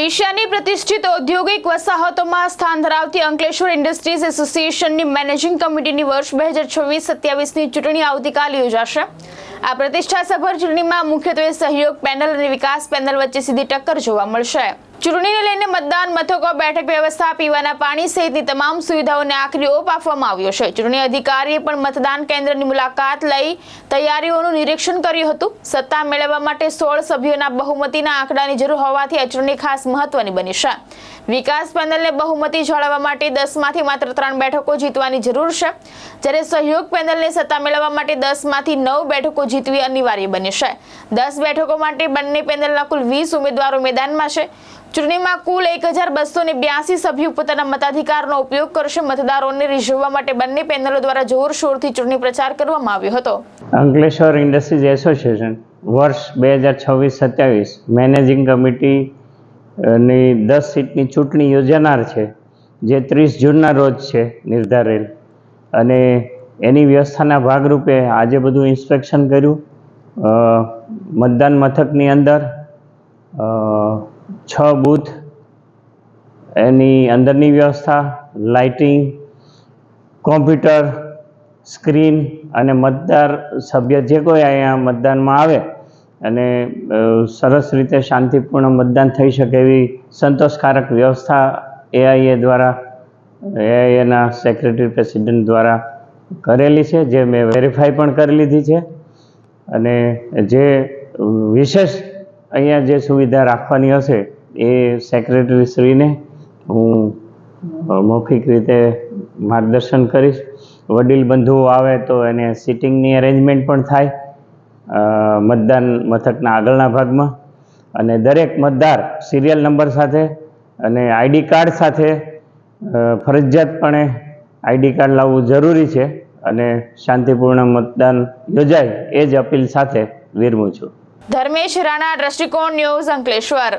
એશિયાની પ્રતિષ્ઠિત ઔદ્યોગિક વસાહતોમાં સ્થાન ધરાવતી અંકલેશ્વર ઇન્ડસ્ટ્રીઝ એસોસિએશનની મેનેજિંગ કમિટીની વર્ષ 2026-27ની ચૂંટણી આવતીકાલે યોજાશે। આ પ્રતિષ્ઠાસભર ચૂંટણીમાં મુખ્યત્વે સહયોગ પેનલ અને વિકાસ પેનલ વચ્ચે સીધી ટક્કર જોવા મળશે। ચૂંટણીને લઈને મતદાન મથકો, બેઠક વ્યવસ્થા, પીવાના પાણી સહિતની તમામ સુવિધાઓને આખરી ઓપ આપવામાં આવ્યો છે। ચૂંટણી અધિકારીએ પણ મતદાન કેન્દ્રની મુલાકાત લઈ તૈયારીઓનું નિરીક્ષણ કર્યું હતું। સત્તા મેળવવા માટે 16 સભ્યોના બહુમતીના આંકડાની જરૂર હોવાથી આ ચૂંટણી ખાસ મહત્વની બની છે। વિકાસ પેનલને બહુમતી જાળવવા માટે 10માંથી માત્ર 3 બેઠકો જીતવાની જરૂર છે, જ્યારે સહયોગ પેનલને સત્તા મેળવવા માટે 10માંથી 9 બેઠકો જીતવી અનિવાર્ય બની છે। 10 બેઠકો માટે બંને પેનલના કુલ 20 ઉમેદવારો મેદાનમાં છે। ચૂંટણીમાં કુલ 1282 સભ્યો પોતાના મતાધિકારનો ઉપયોગ કરશે। મતદારોને રીઝવવા માટે બંને પેનલો દ્વારા જોરશોરથી ચૂંટણી પ્રચાર કરવામાં આવ્યો હતો। અંકલેશ્વર ઇન્ડસ્ટ્રીઝ એસોસિએશન વર્ષ 2026-27 મેનેજિંગ કમિટી ની 10 સીટની ચૂંટણી યોજાનાર છે, જે 30 જૂનના રોજ છે નિર્ધારેલ, અને એની વ્યવસ્થાના ભાગરૂપે આજે બધું ઇન્સ્પેક્શન કર્યું। મતદાન મથકની અંદર 6 બૂથ, એની અંદરની વ્યવસ્થા, લાઇટિંગ, કોમ્પ્યુટર, સ્ક્રીન અને મતદાર સભ્ય જે કોઈ અહીંયા મતદાનમાં આવે અને સરસ રીતે શાંતિપૂર્ણ મતદાન થઈ શકે એવી સંતોષકારક વ્યવસ્થા એઆઈએ દ્વારા, એઆઈએના સેક્રેટરી પ્રેસિડેન્ટ દ્વારા કરેલી છે, જે મેં વેરીફાઈ પણ કરી લીધી છે। અને જે વિશેષ અહીંયા જે સુવિધા રાખવાની હશે એ સેક્રેટરી શ્રીને હું મૌખિક રીતે માર્ગદર્શન કરીશ। વડીલ બંધુઓ આવે તો એને સિટિંગની અરેન્જમેન્ટ પણ થાય મતદાન મથકના આગળના ભાગમાં, અને દરેક મતદાર સિરિયલ નંબર સાથે અને આઈડી કાર્ડ સાથે ફરજિયાતપણે આઈડી કાર્ડ લાવવું જરૂરી છે, અને શાંતિપૂર્ણ મતદાન યોજાય એ જ અપીલ સાથે વિરમું છું। ધર્મેશ રાણા, દ્રષ્ટિકોણ ન્યૂઝ, અંકલેશ્વર।